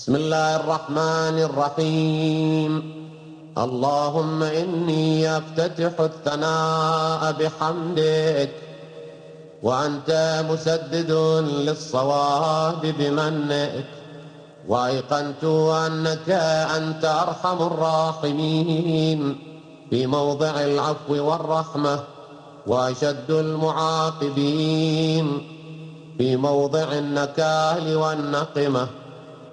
بسم الله الرحمن الرحيم. اللهم إني أفتتح الثناء بحمدك، وأنت مسدد للصواب بمنك، وأيقنت أنك أنت أرحم الراحمين في موضع العفو والرحمة، وأشد المعاقبين في موضع النكال والنقمة،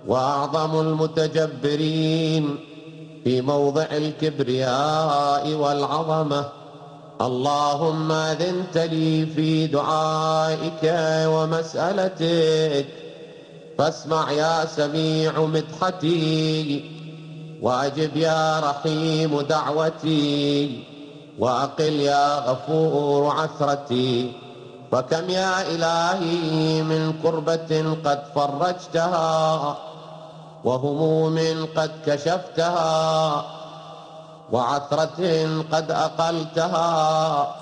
وأعظم المتجبرين في موضع الكبرياء والعظمة. اللهم أذنت لي في دعائك ومسألتك، فاسمع يا سميع مدحتي، وأجب يا رحيم دعوتي، وأقل يا غفور عثرتي. فكم يا إلهي من كربة قد فرجتها، وهموم قد كشفتها، وعثرة قد أقلتها،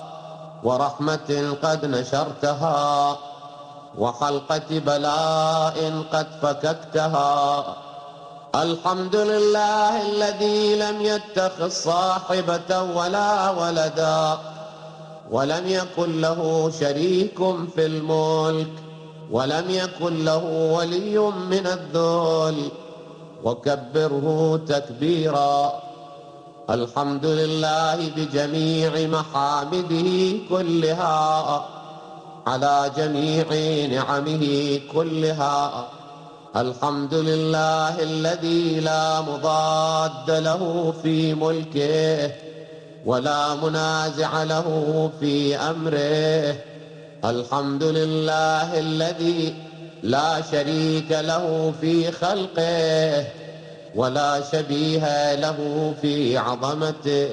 ورحمة قد نشرتها، وحلقة بلاء قد فككتها. الحمد لله الذي لم يتخذ صاحبة ولا ولدا، ولم يكن له شريك في الملك، ولم يكن له ولي من الذل، وكبره تكبيرا. الحمد لله بجميع محامده كلها، على جميع نعمه كلها. الحمد لله الذي لا مضاد له في ملكه، ولا منازع له في أمره. الحمد لله الذي لا شريك له في خلقه، ولا شبيه له في عظمته.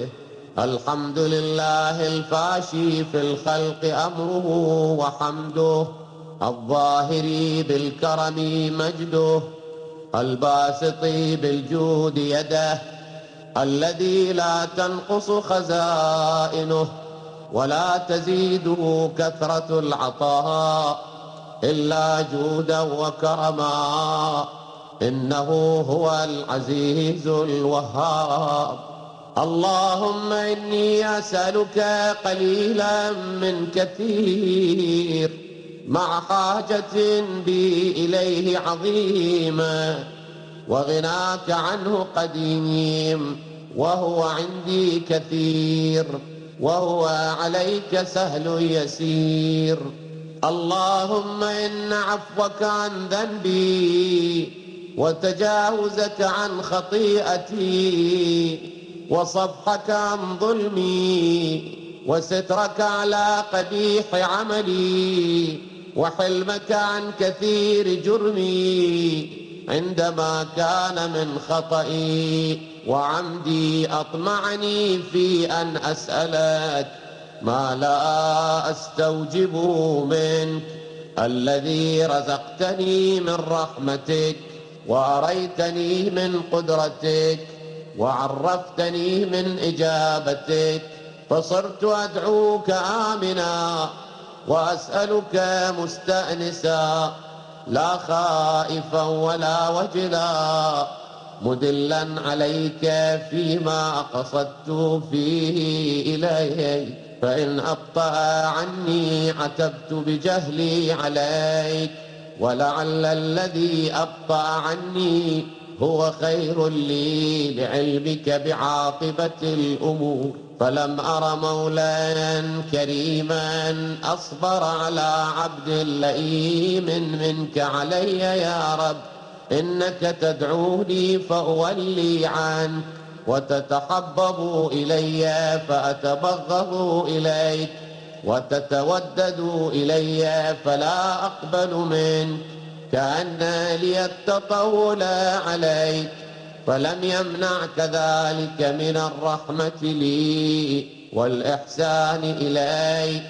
الحمد لله الفاشي في الخلق أمره وحمده، الظاهر بالكرم مجده، الباسط بالجود يده، الذي لا تنقص خزائنه ولا تزيده كثرة العطاء إلا جودا وكرما. إنه هو العزيز الوهاب. اللهم إني أسألك قليلا من كثير، مع حاجة بي إليه عظيمة، وغناك عنه قديم، وهو عندي كثير، وهو عليك سهل يسير. اللهم إن عفوك عن ذنبي، وتجاوزك عن خطيئتي، وصفحك عن ظلمي، وسترك على قبيح عملي، وحلمك عن كثير جرمي، عندما كان من خطئي وعمدي أطمعني في أن أسألك ما لا أستوجبه منك، الذي رزقتني من رحمتك، وأريتني من قدرتك، وعرفتني من إجابتك، فصرت أدعوك آمنا، وأسألك مستأنسا، لا خائفا ولا وجلا، مدلا عليك فيما قصدت فيه إليك. فإن أبطأ عني عتبت بجهلي عليك، ولعل الذي أبطأ عني هو خير لي لعلمك بعاقبة الأمور. فلم أر مولا كريما أصبر على عبد لئيم منك علي يا رب. إنك تدعوني فأولي عنك، وتتحبب إلي فأتبغض إليك، وتتودد إلي فلا أقبل منك، كأن لي التطول عليك. فلم يمنعك ذلك من الرحمة لي، والإحسان إلي،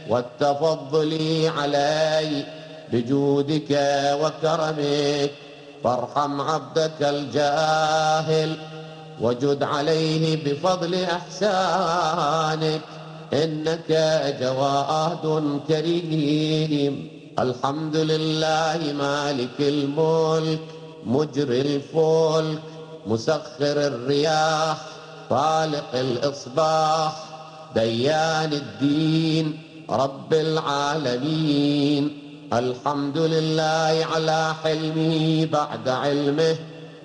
والتفضل علي بجودك وكرمك. فارحم عبدك الجاهل، وجد عليه بفضل إحسانك، إنك جواد كريم. الحمد لله مالك الملك، مجري الفلك مسخر الرياح فالق الإصباح ديان الدين رب العالمين. الحمد لله على حلمه بعد علمه،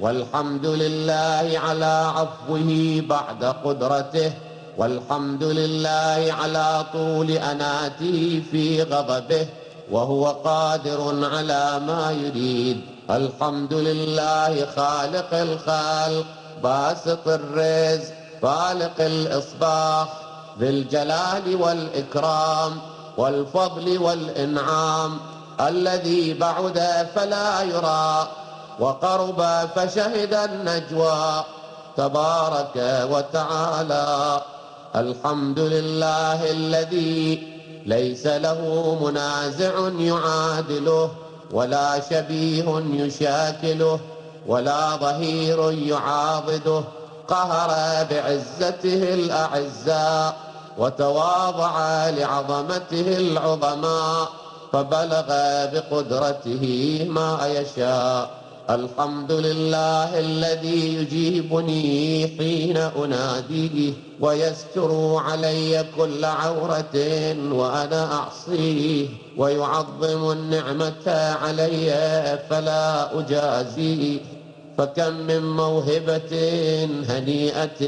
والحمد لله على عفوه بعد قدرته، والحمد لله على طول أناته في غضبه، وهو قادر على ما يريد. الحمد لله خالق الخلق باسط الرزق فالق الإصباح ذي الجلال والإكرام والفضل والإنعام، الذي بعد فلا يرى وقرب فشهد النجوى تبارك وتعالى. الحمد لله الذي ليس له منازع يعادله، ولا شبيه يشاكله، ولا ظهير يعاضده. قهر بعزته الأعزاء وتواضع لعظمته العظماء، فبلغ بقدرته ما يشاء. الحمد لله الذي يجيبني حين أناديه، ويستر علي كل عورة وأنا أعصيه، ويعظم النعمة علي فلا أجازيه. فكم من موهبة هنيئة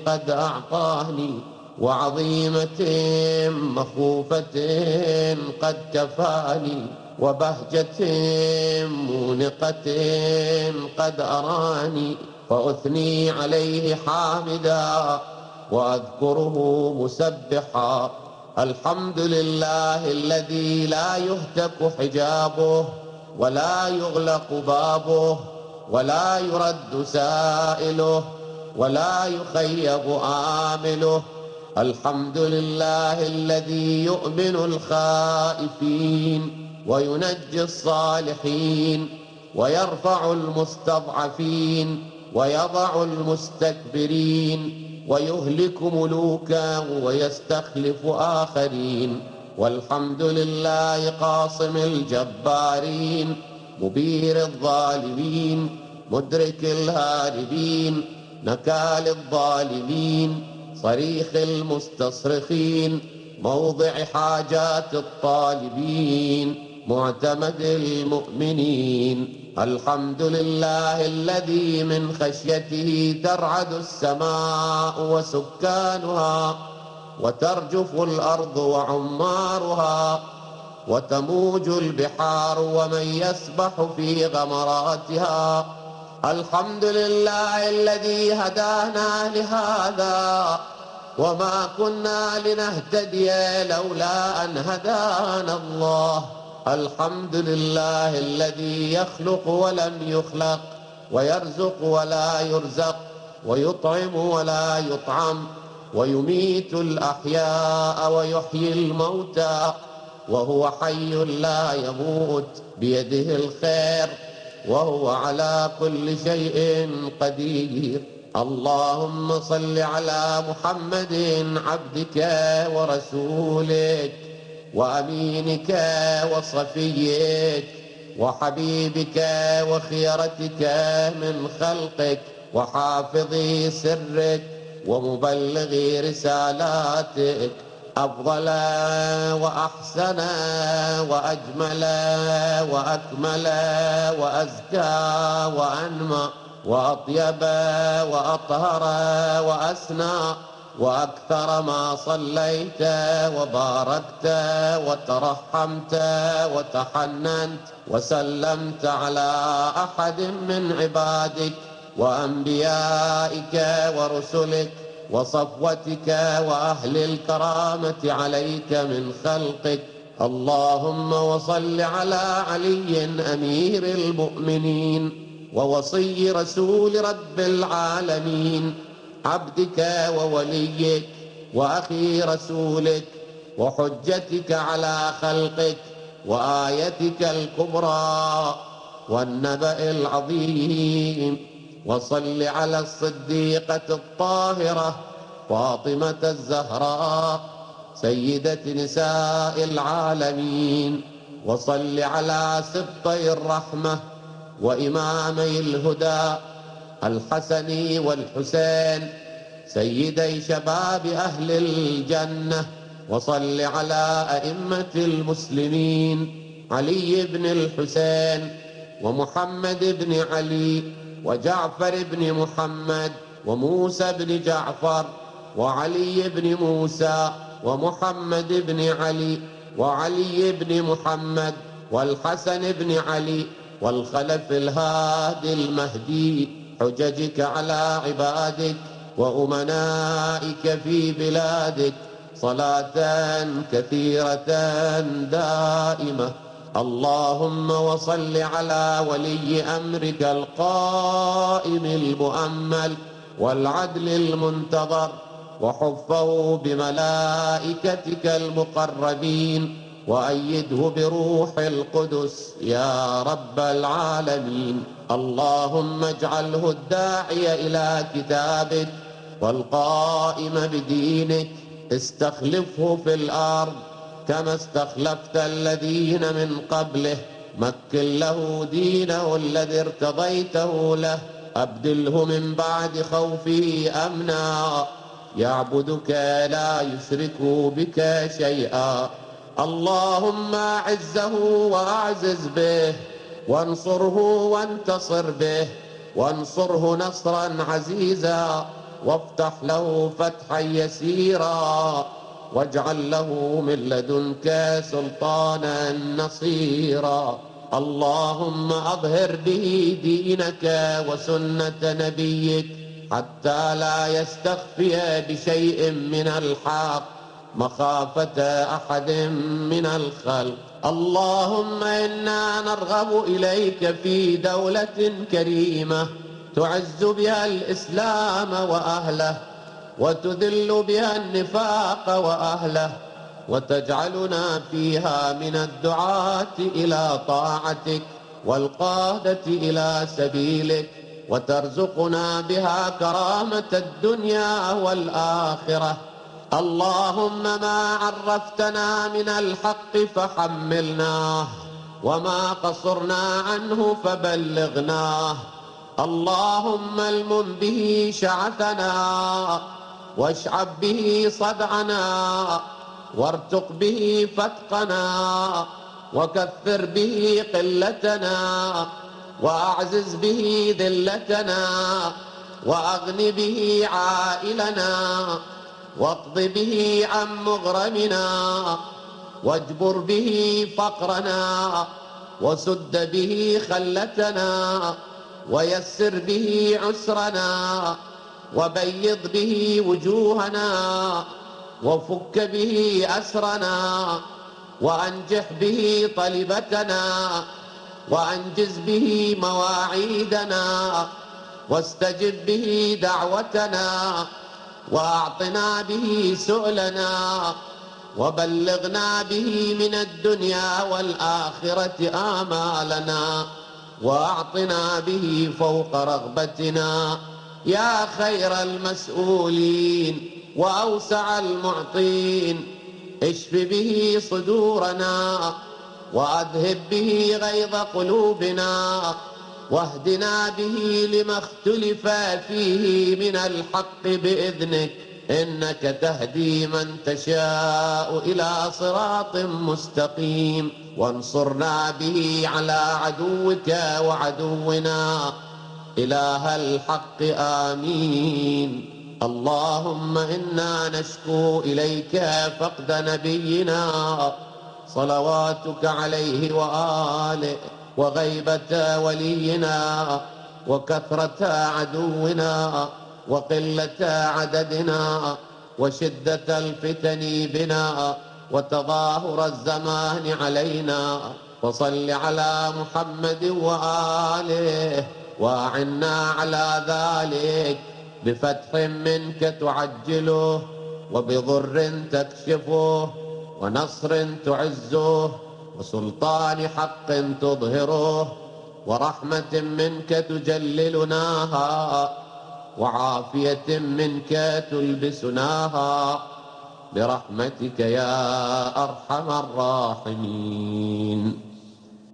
قد أعطاني، وعظيمة مخوفة قد كفاني، وبهجة مونقة قد أراني، فأثني عليه حامدا وأذكره مسبحا. الحمد لله الذي لا يهتك حجابه، ولا يغلق بابه، ولا يرد سائله، ولا يخيب آمله. الحمد لله الذي يؤمن الخائفين وينجي الصالحين، ويرفع المستضعفين ويضع المستكبرين، ويهلك ملوكا ويستخلف آخرين. والحمد لله قاصم الجبارين مبير الظالمين مدرك الهاربين نكال الظالمين صريخ المستصرخين موضع حاجات الطالبين معتمد المؤمنين. الحمد لله الذي من خشيته ترعد السماء وسكانها، وترجف الأرض وعمارها، وتموج البحار ومن يسبح في غمراتها. الحمد لله الذي هدانا لهذا، وما كنا لنهتدي لولا أن هدانا الله. الحمد لله الذي يخلق ولم يخلق، ويرزق ولا يرزق، ويطعم ولا يطعم، ويميت الأحياء ويحيي الموتى، وهو حي لا يموت بيده الخير، وهو على كل شيء قدير. اللهم صل على محمد عبدك ورسولك وأمينك وصفيك وحبيبك وخيرتك من خلقك وحافظ سرك ومبلغ رسالاتك، أفضل وأحسن وأجمل وأكمل وأزكى وأنمى وأطيب وأطهر وأسنى وأكثر ما صليت وباركت وترحمت وتحننت وسلمت على أحد من عبادك وأنبيائك ورسلك وصفوتك وأهل الكرامة عليك من خلقك. اللهم وصل على علي أمير المؤمنين ووصي رسول رب العالمين، عبدك ووليك وأخي رسولك وحجتك على خلقك وآيتك الكبرى والنبأ العظيم. وصل على الصديقة الطاهرة فاطمة الزهراء سيدة نساء العالمين. وصل على سبطي الرحمة وإمامي الهدى الحسن والحسين سيدي شباب أهل الجنة، وصل على أئمة المسلمين علي بن الحسين ومحمد بن علي وجعفر بن محمد وموسى بن جعفر وعلي بن موسى ومحمد بن علي وعلي بن محمد والحسن بن علي والخلف الهادي المهدي، حججك على عبادك وأمنائك في بلادك صلاة كثيرة دائمة. اللهم وصل على ولي أمرك القائم المؤمل والعدل المنتظر، وحفه بملائكتك المقربين، وأيده بروح القدس يا رب العالمين. اللهم اجعله الداعي إلى كتابك والقائم بدينك، استخلفه في الأرض كما استخلفت الذين من قبله، مكن له دينه الذي ارتضيته له، أبدله من بعد خوفه أمنا، يعبدك لا يشرك بك شيئا. اللهم أعزه وأعزز به، وانصره وانتصر به، وانصره نصرا عزيزا، وافتح له فتحا يسيرا، واجعل له من لدنك سلطانا نصيرا. اللهم أظهر به دينك وسنة نبيك حتى لا يستخفي بشيء من الحق مخافة أحد من الخلق. اللهم إنا نرغب إليك في دولة كريمة تعز بها الإسلام وأهله، وتذل بها النفاق وأهله، وتجعلنا فيها من الدعاة إلى طاعتك والقادة إلى سبيلك، وترزقنا بها كرامة الدنيا والآخرة. اللهم ما عرفتنا من الحق فحملناه، وما قصرنا عنه فبلغناه. اللهم المم به شعثنا، واشعب به صدعنا، وارتق به فتقنا، وكثر به قلتنا، وأعزز به ذلتنا، وأغن به عائلنا، واقض به عن مغرمنا، واجبر به فقرنا، وسد به خلتنا، ويسر به عسرنا، وبيض به وجوهنا، وفك به أسرنا، وأنجح به طلبتنا، وأنجز به مواعيدنا، واستجب به دعوتنا، وأعطنا به سؤلنا، وبلغنا به من الدنيا والآخرة آمالنا، وأعطنا به فوق رغبتنا يا خير المسؤولين وأوسع المعطين. اشف به صدورنا، وأذهب به غيظ قلوبنا، واهدنا به لما اختلف فيه من الحق بإذنك، إنك تهدي من تشاء إلى صراط مستقيم. وانصرنا به على عدوك وعدونا إله الحق آمين. اللهم إنا نشكو إليك فقد نبينا صلواتك عليه وآله، وغيبة ولينا، وكثرة عدونا، وقلة عددنا، وشدة الفتن بنا، وتظاهر الزمان علينا. وصل على محمد وآله، وأعنا على ذلك بفتح منك تعجله، وبضر تكشفه، ونصر تعزه، وسلطان حق تظهره، ورحمة منك تجللناها، وعافية منك تلبسناها، برحمتك يا أرحم الراحمين.